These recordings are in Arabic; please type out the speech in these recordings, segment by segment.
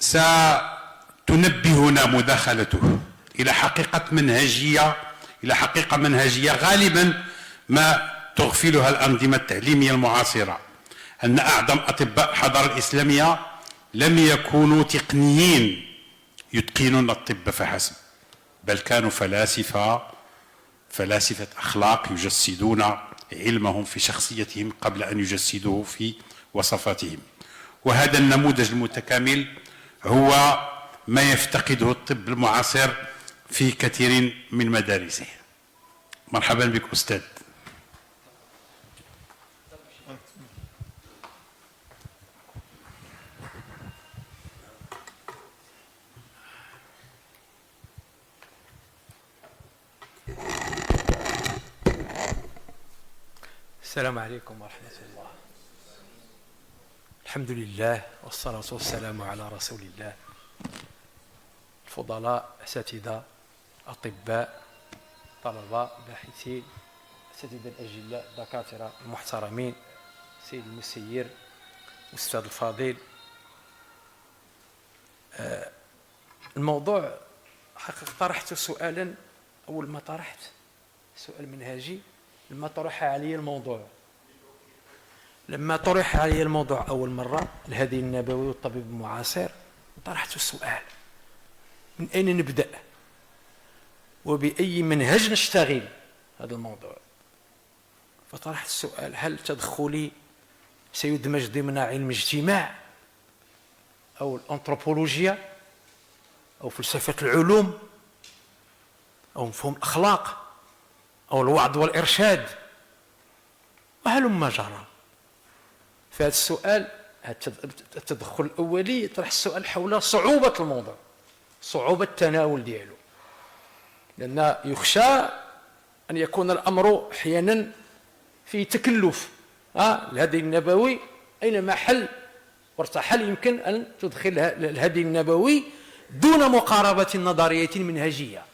ستنبهنا مداخلته إلى حقيقة منهجية غالبا ما تغفلها الأنظمة التعليمية المعاصرة، أن أعظم أطباء الحضارة الإسلامية لم يكونوا تقنيين يتقنون الطب فحسب، بل كانوا فلاسفة أخلاق يجسدون علمهم في شخصيتهم قبل أن يجسدوه في وصفاتهم. وهذا النموذج المتكامل هو ما يفتقده الطب المعاصر في كثير من مدارسه. مرحبا بك أستاذ. السلام عليكم ورحمة الله. الحمد لله والصلاة والسلام على رسول الله. الفضلاء، أساتذة، أطباء، طلبة، باحثين، أساتذة الأجلاء، الدكاترة المحترمين، سيد المسير، أستاذ الفاضل. الموضوع حقيقة طرحت سؤالا أول ما طرحت سؤال منهجي لما طرح علي الموضوع أول مرة، الهدي النبوي والطبيب المعاصر، طرحت السؤال: من أين نبدأ؟ وبأي منهج نشتغل هذا الموضوع؟ فطرحت السؤال: هل تدخلي سيدمج ضمن علم الاجتماع أو الأنثروبولوجيا أو فلسفة العلوم أو مفهوم الأخلاق أو الوعظ والإرشاد وهلم جرى؟ في هذا السؤال التدخل الأولي يطرح السؤال حول صعوبة الموضوع، صعوبة التناول ديالو، لأن يخشى أن يكون الأمر أحيانا في تكلف. الهدي النبوي أين محل وارتحل؟ يمكن أن تدخل الهدي النبوي دون مقاربة نظرية منهجية،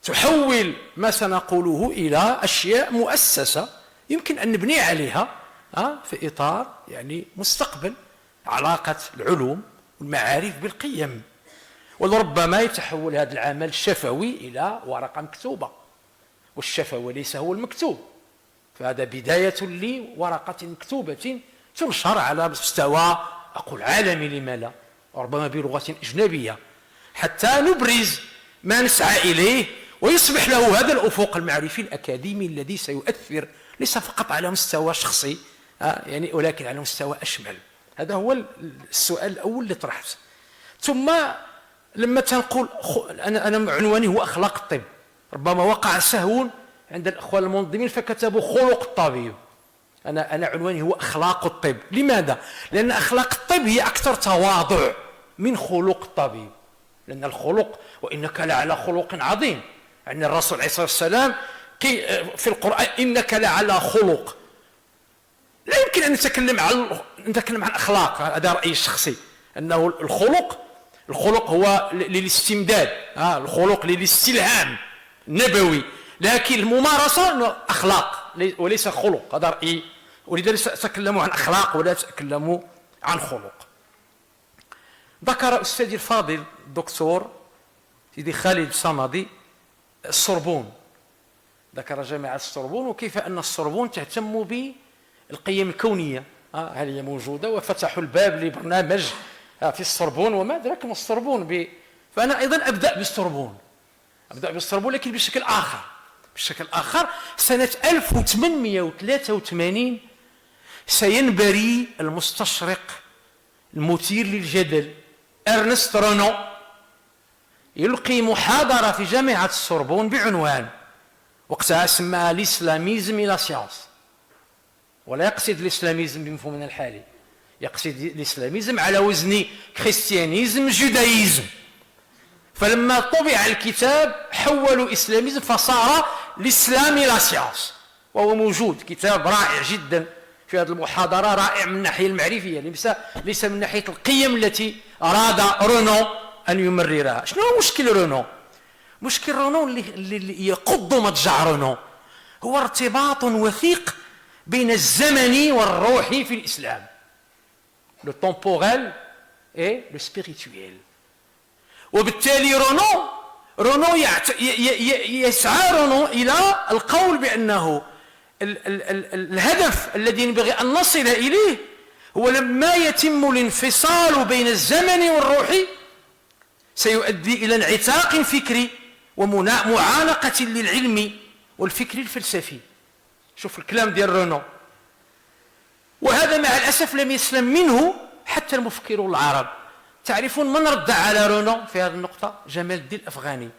تحول ما سنقوله إلى أشياء مؤسسة يمكن أن نبني عليها في إطار يعني مستقبل علاقة العلوم والمعارف بالقيم. ولربما يتحول هذا العمل الشفوي إلى ورقة مكتوبة، والشفوي ليس هو المكتوب، فهذا بداية لورقة مكتوبة تنشر على مستوى أقول عالمي، لما لا، وربما بلغة أجنبية، حتى نبرز ما نسعى إليه ويصبح له هذا الأفق المعرفي الأكاديمي الذي سيؤثر ليس فقط على مستوى شخصي يعني، ولكن على مستوى أشمل. هذا هو السؤال الأول اللي طرحت. ثم لما تنقول أنا عنواني هو أخلاق الطب، ربما وقع سهو عند الأخوان المنظمين فكتبوا خلق الطبيب. أنا عنواني هو أخلاق الطب. لماذا؟ لأن أخلاق الطب هي أكثر تواضع من خلق الطبيب، لأن الخلق وإنك لعلى خلق عظيم، يعني الرسول عليه الصلاة والسلام في القرآن إنك لعلى خلق. لا يمكن أن نتكلم عن أخلاق، هذا رأيي الشخصي، أنه الخلق هو للاستمداد، الخلق للاستلهام نبوي، لكن الممارسة أخلاق وليس خلق، هذا رأيي. ولذلك سأتكلم عن أخلاق ولا أتكلم عن خلق. ذكر أستاذي الفاضل الدكتور سيدي خالد الصمدي السوربون، ذكر جامعة السوربون وكيف أن السوربون تهتم بالقيم الكونية، هل هي موجودة، وفتحوا الباب لبرنامج في السوربون، وما أدراك ما السوربون. فأنا أيضا أبدأ بالسوربون لكن بشكل آخر. سنة 1883 سينبري المستشرق المثير للجدل إرنست رونو يلقي محاضرة في جامعة السوربون بعنوان، وقتها سماها الإسلاميزم إلى سيانس، ولا يقصد الإسلاميزم بمفهومنا الحالي، يقصد الإسلاميزم على وزن كريستيانيزم جودايزم. فلما طبع الكتاب حولوا إسلاميزم فصار الإسلام إلى سيانس، وهو موجود كتاب رائع جدا في هذه المحاضرة، رائع من الناحية المعرفية ليس من ناحية القيم التي أراد رونو أن يمررها. شنو هو مشكل رونو؟ مشكل رونو اللي يقض مضجع رونو هو ارتباط وثيق بين الزمن والروح في الإسلام. لو temporel et le spirituel. وبالتالي رونو يسعى رونو إلى القول بأنه الهدف الذي ينبغي أن نصل إليه هو لما يتم الانفصال بين الزمن والروح سيؤدي إلى انعتاق فكري ومعانقة للعلم والفكر الفلسفي. شوف الكلام ديال رونو، وهذا مع الأسف لم يسلم منه حتى المفكرون العرب. تعرفون من رد على رونو في هذه النقطة؟ جمال الدين الأفغاني.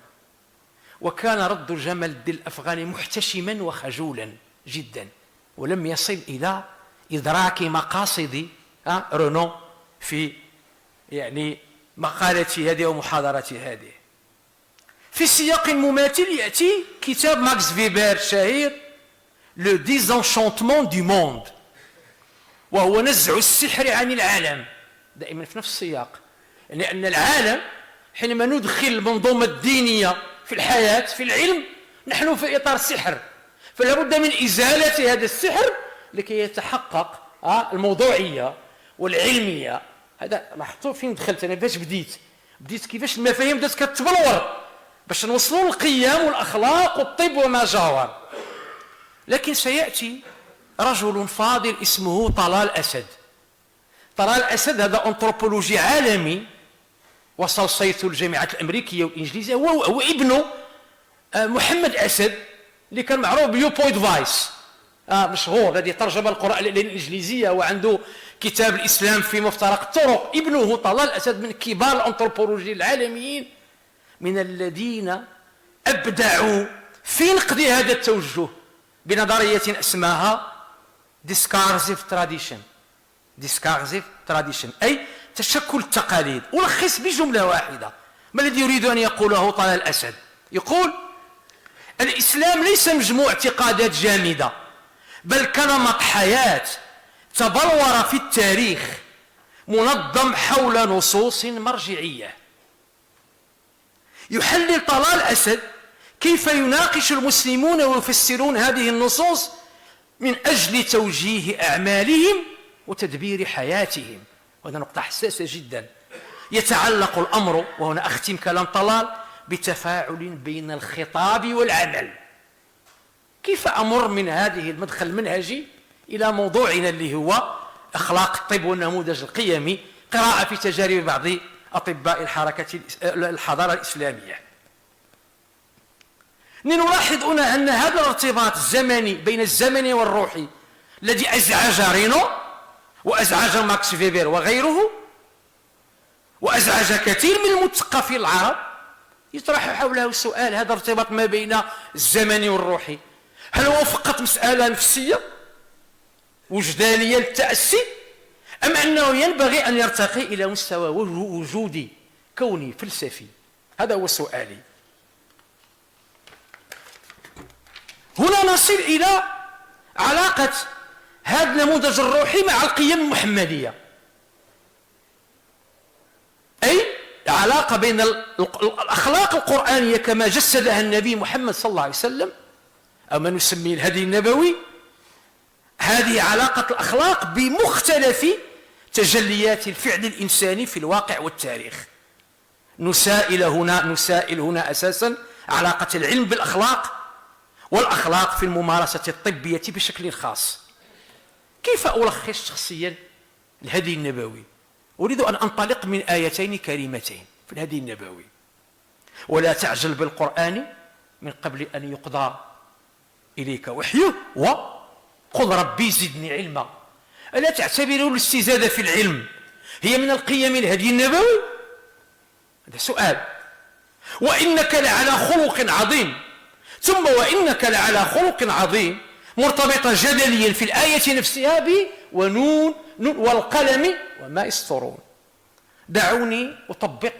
وكان رد جمال الدين الأفغاني محتشما وخجولا جدا، ولم يصل إلى إدراك مقاصد رونو في يعني مقالته هذه ومحاضرته هذه. في سياق مماثل يأتي كتاب ماكس فيبر الشهير Le désenchantement du monde، وهو نزع السحر عن العالم، دائما في نفس السياق، لأن العالم حينما ندخل المنظومة الدينية في الحياة في العلم نحن في إطار السحر، فلا بد من إزالة هذا السحر لكي يتحقق الموضوعية والعلمية. هذا لاحظتوا فين دخلت أنا، باش بديت كيفاش المفاهيم بدات كتبلور باش نوصلوا للقيم والأخلاق والطب وما جاور. لكن سيأتي رجل فاضل اسمه طلال أسد. طلال أسد هذا أنثروبولوجي عالمي وصل صيته الجامعات الأمريكية والإنجليزية، هو ابنه محمد أسد اللي كان معروف بيو بوينت فايس، مشهور، الذي ترجم القرآن الإنجليزية وعنده كتاب الإسلام في مفترق الطرق. ابنه طلال أسد من كبار الأنثروبولوجي العالميين، من الذين أبدعوا في نقد هذا التوجه بنظرية اسمها discursive tradition، أي تشكل التقاليد. ألخص بجملة واحدة ما الذي يريد أن يقوله طلال الأسد. يقول الإسلام ليس مجموع اعتقادات جامدة، بل كنمط حياة تبلور في التاريخ منظم حول نصوص مرجعية. يحلل طلال الأسد كيف يناقش المسلمون ويفسرون هذه النصوص من أجل توجيه أعمالهم وتدبير حياتهم، وهذا نقطة حساسة جدا. يتعلق الأمر، وهنا أختم كلام طلال، بتفاعل بين الخطاب والعمل. كيف أمر من هذه المدخل المنهجي إلى موضوعنا اللي هو أخلاق الطب والنموذج القيمي، قراءة في تجارب بعض أطباء الحضارة الإسلامية. نلاحظ هنا أن هذا الارتباط الزمني بين الزمن والروح الذي أزعج رينو وأزعج ماكس فيبر وغيره وأزعج كثير من المثقفين العرب، يطرح حوله السؤال: هذا الارتباط ما بين الزمن والروح هل هو فقط مسألة نفسية وجدانية للتأسي، أم أنه ينبغي أن يرتقي إلى مستوى وجودي كوني فلسفي؟ هذا هو سؤالي. هنا نصل إلى علاقة هذا النموذج الروحي مع القيم المحمدية، أي علاقة بين الأخلاق القرآنية كما جسدها النبي محمد صلى الله عليه وسلم، أو ما نسميه الهدي النبوي. هذه علاقة الأخلاق بمختلف تجليات الفعل الإنساني في الواقع والتاريخ. نسائل هنا أساسا علاقة العلم بالأخلاق والأخلاق في الممارسة الطبية بشكل خاص. كيف ألخص شخصيا الهدي النبوي؟ أريد أن أنطلق من آيتين كريمتين في الهدي النبوي: ولا تعجل بالقرآن من قبل أن يقضى إليك وحيه، وقل ربي زدني علما. ألا تعتبروا الاستزادة في العلم هي من القيم الهدي النبوي؟ هذا سؤال. وإنك لعلى خلق عظيم، ثم وإنك لعلى خلق عظيم مرتبطة جدليا في الآية نفسها ب ونون والقلم وما يسطرون. دعوني أطبق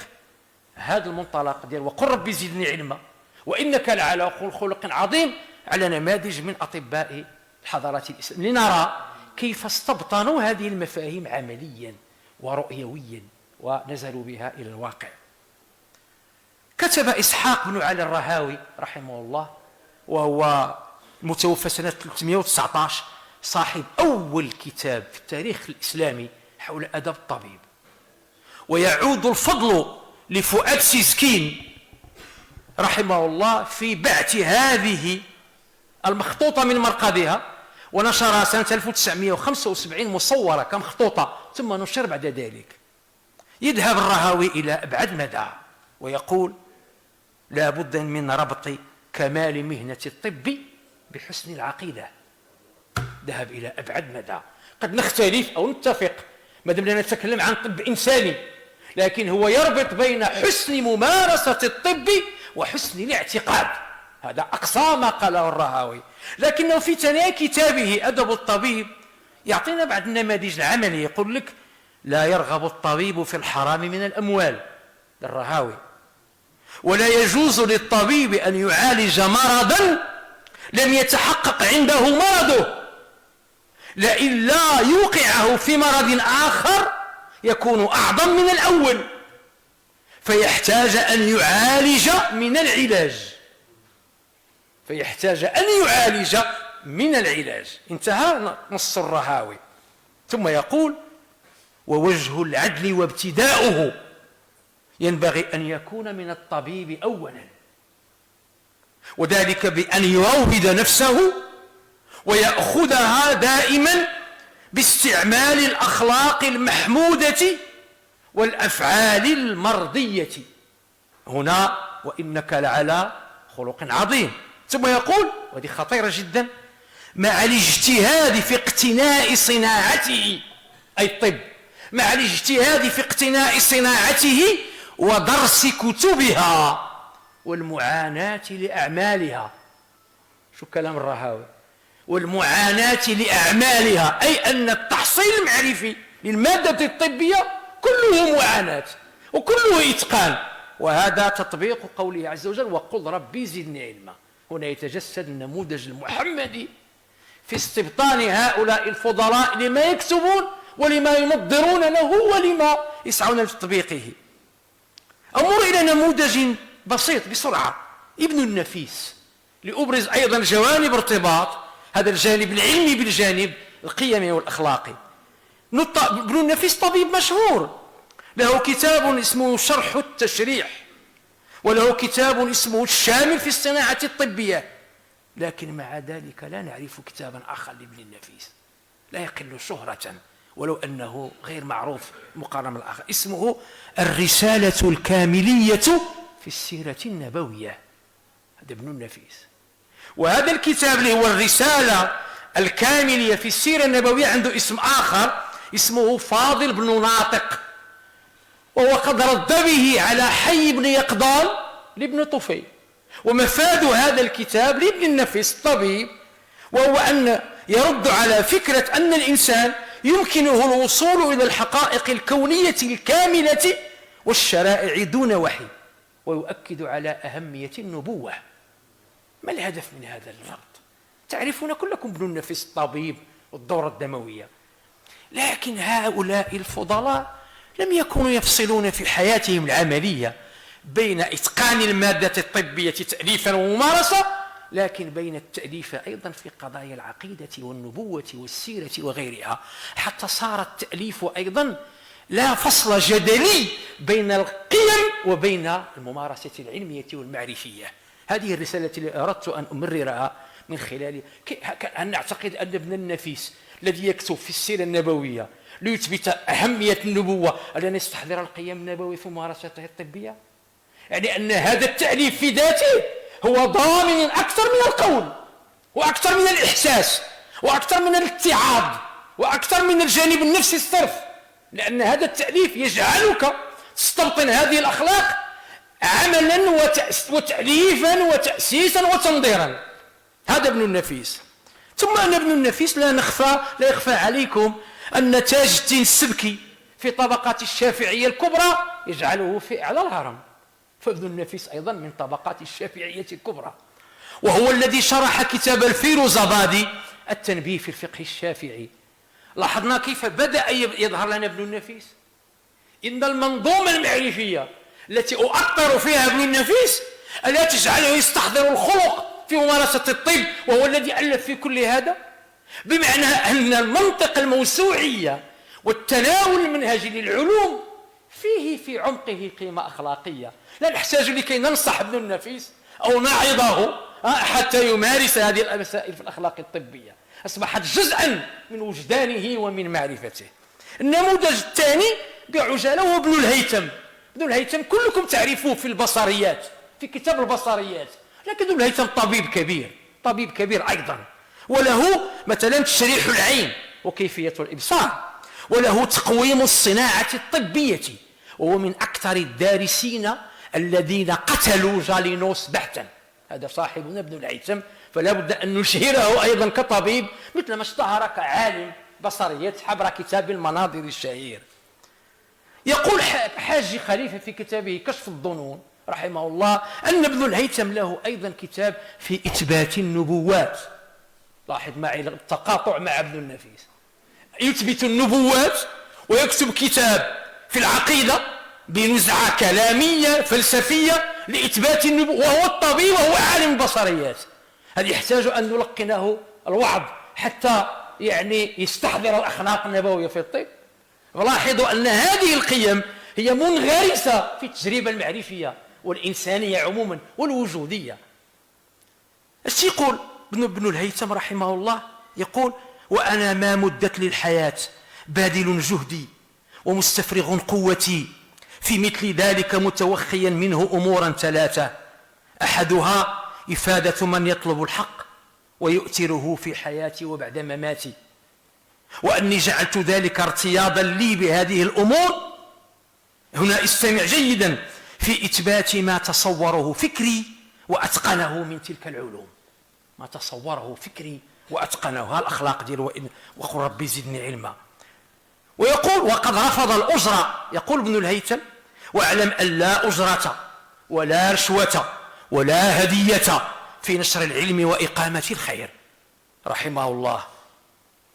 هذا المنطلق ديال وقل ربي زدني علما وإنك لعلى خلق عظيم على نماذج من أطباء الحضارات الإسلامية، لنرى كيف استبطنوا هذه المفاهيم عمليا ورؤيويا ونزلوا بها إلى الواقع. كتب إسحاق بن علي الرهاوي رحمه الله، وهو متوفى سنة 319، صاحب أول كتاب في التاريخ الإسلامي حول أدب الطبيب، ويعود الفضل لفؤاد سيزكين رحمه الله في بعث هذه المخطوطة من مرقدها، ونشرها سنة 1975 مصورة كمخطوطة ثم نشر بعد ذلك. يذهب الرهاوي إلى أبعد مدى ويقول: لا بد من ربط كمال مهنة الطب بحسن العقيدة. ذهب إلى أبعد مدى. قد نختلف أو نتفق ما دمنا نتكلم عن طب إنساني، لكن هو يربط بين حسن ممارسة الطب وحسن الاعتقاد. هذا أقصى ما قاله الرهاوي، لكنه في ثنايا كتابه أدب الطبيب يعطينا بعض النماذج العملية. يقول لك: لا يرغب الطبيب في الحرام من الأموال، للرهاوي، ولا يجوز للطبيب أن يعالج مرضا لم يتحقق عنده مرضه، لئلا يوقعه في مرض آخر يكون أعظم من الأول فيحتاج أن يعالج من العلاج. انتهى نص الرهاوي. ثم يقول: ووجه العدل وابتداؤه ينبغي أن يكون من الطبيب أولا، وذلك بأن يروض نفسه ويأخذها دائما باستعمال الأخلاق المحمودة والأفعال المرضية. هنا: وإنك لعلى خلق عظيم. ثم يقول، وهذه خطيرة جدا: مع الاجتهاد في اقتناء صناعته، أي الطب، مع الاجتهاد في اقتناء صناعته ودرس كتبها والمعاناة لأعمالها. شو كلام الرهاوي؟ والمعاناة لأعمالها، أي أن التحصيل المعرفي للمادة الطبية كله معاناة وكله إتقان. وهذا تطبيق قوله عز وجل: وقل ربي زدني علما. هنا يتجسد النموذج المحمدي في استبطان هؤلاء الفضلاء لما يكتبون ولما ينظرون له ولما يسعون لتطبيقه. أمر إلى نموذج بسيط بسرعة: ابن النفيس، لأبرز أيضا جوانب ارتباط هذا الجانب العلمي بالجانب القيمي والأخلاقي. ابن النفيس طبيب مشهور، له كتاب اسمه شرح التشريح، وله كتاب اسمه الشامل في الصناعة الطبية، لكن مع ذلك لا نعرف كتابا آخر لابن النفيس لا يقل شهرة ولو أنه غير معروف مقارنة بالآخر، اسمه الرسالة الكاملية في السيرة النبوية. هذا ابن النفيس. وهذا الكتاب اللي هو الرسالة الكاملية في السيرة النبوية عنده اسم آخر اسمه فاضل بن ناطق، وهو قد رد به على حي بن يقظان لابن طفيل. ومفاد هذا الكتاب لابن النفيس الطبيب وهو أن يرد على فكرة أن الإنسان يمكنه الوصول إلى الحقائق الكونية الكاملة والشرائع دون وحي، ويؤكد على أهمية النبوة. ما الهدف من هذا الربط؟ تعرفون كلكم ابن النفيس الطبيب والدورة الدموية، لكن هؤلاء الفضلاء لم يكونوا يفصلون في حياتهم العملية بين إتقان المادة الطبية تأليفا وممارسة، لكن بين التأليف أيضا في قضايا العقيدة والنبوة والسيرة وغيرها، حتى صار التأليف أيضا لا فصل جدلي بين القيم وبين الممارسة العلمية والمعرفية. هذه الرسالة التي أردت أن أمررها من خلال أن نعتقد أن ابن النفيس الذي يكتب في السيرة النبوية ليثبت أهمية النبوة أن يستحضر القيم النبوية في ممارسته الطبية، يعني أن هذا التأليف في ذاته هو ضامن أكثر من القول وأكثر من الإحساس وأكثر من الاتعاظ وأكثر من الجانب النفسي الصرف، لأن هذا التأليف يجعلك تستبطن هذه الأخلاق عملا وتأليفا وتأسيسا وتنظيرا. هذا ابن النفيس. ثم أن ابن النفيس لا يخفى عليكم أن تاج الدين السبكي في طبقات الشافعية الكبرى يجعله في أعلى الهرم، فابن النفيس أيضا من طبقات الشافعية الكبرى، وهو الذي شرح كتاب الفيروزابادي التنبيه في الفقه الشافعي. لاحظنا كيف بدأ يظهر لنا ابن النفيس. إن المنظومة المعرفية التي أؤطر فيها ابن النفيس ألا تجعله يستحضر الخلق في ممارسة الطب، وهو الذي ألف في كل هذا، بمعنى أن المنطق الموسوعية والتناول المنهجي للعلوم في عمقه قيمة أخلاقية، لا نحتاج لكي ننصح ابن النفيس أو نعظه حتى يمارس هذه المسائل في الأخلاق الطبية، أصبحت جزءا من وجدانه ومن معرفته. النموذج الثاني بعجالة هو ابن الهيثم. ابن الهيثم كلكم تعرفوه في البصريات، في كتاب البصريات، لكن ابن الهيثم طبيب كبير أيضا، وله مثلا تشريح العين وكيفية الإبصار، وله تقويم الصناعة الطبية، وهو من أكثر الدارسين الذين قتلوا جالينوس بحتا. هذا صاحبنا ابن الهيثم، فلا بد أن نشهره أيضا كطبيب مثل ما اشتهر كعالم بصريات عبر كتاب المناظر الشهير. يقول حاج خليفة في كتابه كشف الظنون رحمه الله أن ابن الهيثم له أيضا كتاب في إثبات النبوات. لاحظ معي التقاطع مع ابن النفيس، يثبت النبوات ويكتب كتاب في العقيدة بنزعة كلامية فلسفية لإثبات النبوة، وهو الطبيب وهو عالم البصريات. هذا يحتاج أن نلقنه الوعظ حتى يعني يستحضر الأخلاق النبوية في الطب. ولاحظوا أن هذه القيم هي منغرسة في التجربة المعرفية والإنسانية عموما والوجودية. ايش يقول ابن الهيثم رحمه الله؟ يقول: وأنا ما مدت للحياة باذل جهدي ومستفرغ قوتي في مثل ذلك، متوخيا منه أمورا ثلاثة: أحدها إفادة من يطلب الحق ويؤثره في حياتي وبعد مماتي، وأني جعلت ذلك ارتياضا لي بهذه الأمور. هنا استمع جيدا: في إثبات ما تصوره فكري وأتقنه من تلك العلوم. ما تصوره فكري وأتقنه، الأخلاق ديال وقل ربي زدني علما. ويقول: وقد رفض الأجرة. يقول ابن الهيثم: واعلم أن لا أجرة ولا رشوة ولا هدية في نشر العلم وإقامة الخير، رحمه الله.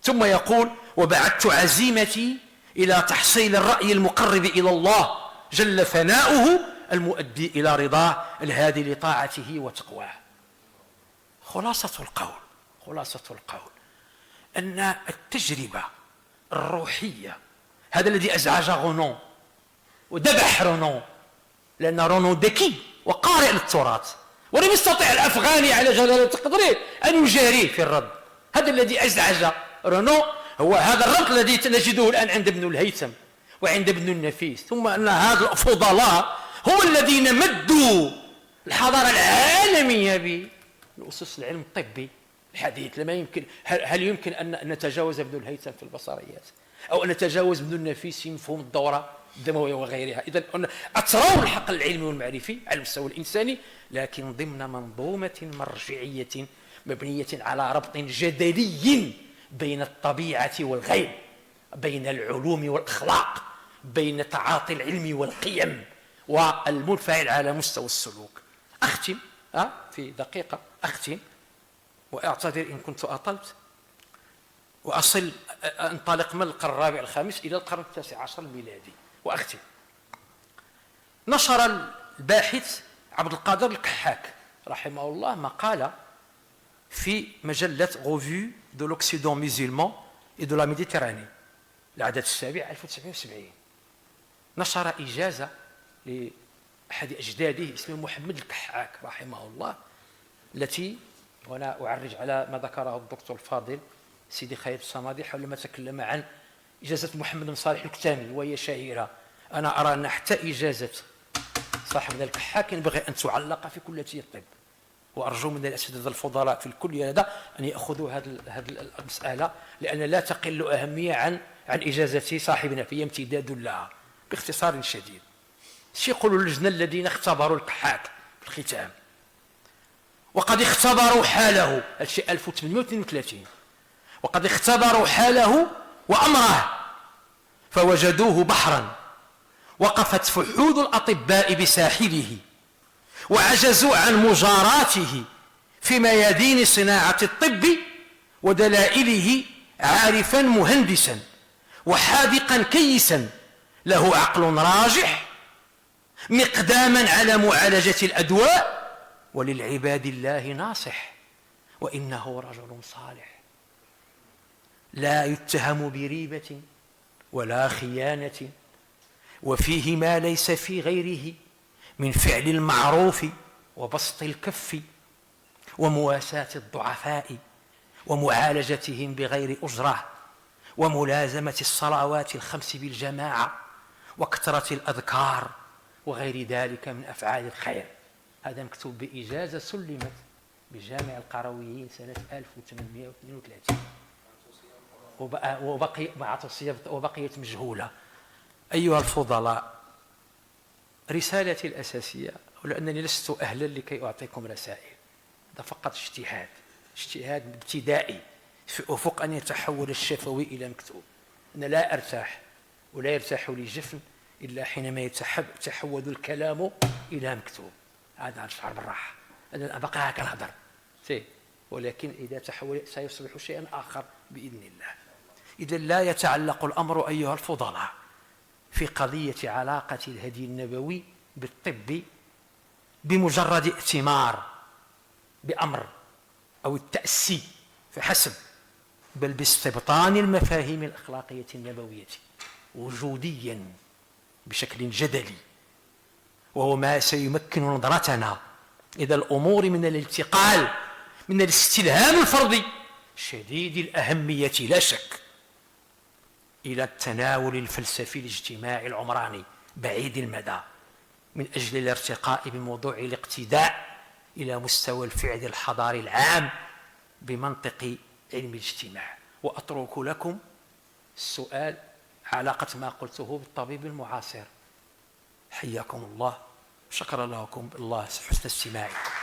ثم يقول: وبعثت عزيمتي إلى تحصيل الرأي المقرب إلى الله جل ثناؤه المؤدي إلى رضاه الهادي لطاعته وتقواه. خلاصة القول أن التجربة الروحية، هذا الذي أزعج رونو وذبح رونو، لأن رونو ذكي وقارئ للتراث، ولم يستطع الأفغاني على جلالة قدره أن يجاريه في الرد. هذا الذي أزعج رونو هو هذا الربط الذي نجده الآن عند ابن الهيثم وعند ابن النفيس، ثم أن هذا الفضلاء هم الذين مدوا الحضارة العالمية بأسس العلم الطبي الحديث. لما يمكن، هل يمكن أن نتجاوز ابن الهيثم في البصريات، أو أن نتجاوز ابن النفيس في مفهوم الدورة الدموية وغيرها؟ إذن أترون الحق العلمي والمعرفي على المستوى الإنساني، لكن ضمن منظومة مرجعية مبنية على ربط جدلي بين الطبيعة والغيب، بين العلوم والأخلاق، بين تعاطي العلم والقيم والمنفعل على مستوى السلوك. أختم في دقيقة، أختم وأعتذر إن كنت أطلت، أنطلق من القرن الرابع الخامس إلى القرن التاسع عشر الميلادي وأختم. نشر الباحث عبد القادر الكحاك رحمه الله مقالة في مجلة غوفي دو لوكسيدون ميزيلمون et de la Méditerranée، العدد السابع 1970. نشر إجازة لأحد أجداده اسمه محمد الكحاك رحمه الله، التي، وأنا أعرج على ما ذكره الدكتور الفاضل سيدي خالد الصمادي حول ما تكلم عن إجازة محمد بن صالح الكتامي وهي شهيرة. أنا أرى أن حتى إجازة صاحبنا الكحاك ينبغي أن تعلق في كلية الطب، وأرجو من الأساتذة الفضلاء في الكلية هذا أن يأخذوا هذه المسألة، لأن لا تقل أهمية عن إجازة صاحبنا، في امتداد لها. باختصار شديد، شو يقولوا اللجنة الذين اختبروا الكحاك في الختام؟ وقد اختبروا حاله، الشيء 1832، وقد اختبروا حاله وأمره فوجدوه بحرا وقفت فحول الأطباء بساحله، وعجزوا عن مجاراته في ميادين صناعة الطب ودلائله، عارفا مهندسا وحاذقا كيسا له عقل راجح، مقداما على معالجة الأدواء، وللعباد الله ناصح، وإنه رجل صالح لا يتهم بريبة ولا خيانة، وفيه ما ليس في غيره من فعل المعروف وبسط الكف ومواساة الضعفاء ومعالجتهم بغير أجرة وملازمة الصلوات الخمس بالجماعة وكثرة الأذكار وغير ذلك من أفعال الخير. هذا مكتوب بإجازة سلمت بجامع القرويين سنة 1832 وبقيت مجهولة. أيها الفضلاء، رسالتي الأساسية، ولأنني لست أهلا لكي أعطيكم رسائل، هذا فقط اجتهاد ابتدائي في أفق أن يتحول الشفوي إلى مكتوب. أنا لا أرتاح ولا يرتاح لي جفن إلا حينما يتحول الكلام إلى مكتوب. هذا أشعر بالراحة، أنا بقى هكا نهضر، ولكن إذا تحول سيصبح شيئا آخر بإذن الله. إذا لا يتعلق الأمر أيها الفضلاء في قضية علاقة الهدي النبوي بالطب بمجرد ائتمار بأمر أو التأسي فحسب، بل باستبطان المفاهيم الأخلاقية النبوية وجوديا بشكل جدلي، وهو ما سيمكن نظرتنا إلى الأمور من الانتقال من الاستلهام الفردي شديد الأهمية لا شك إلى التناول الفلسفي الاجتماعي العمراني بعيد المدى، من أجل الارتقاء بموضوع الاقتداء إلى مستوى الفعل الحضاري العام بمنطق علم الاجتماع. وأترك لكم السؤال علاقة ما قلته بالطبيب المعاصر. حياكم الله، شكرا لكم الله حسن استماعكم.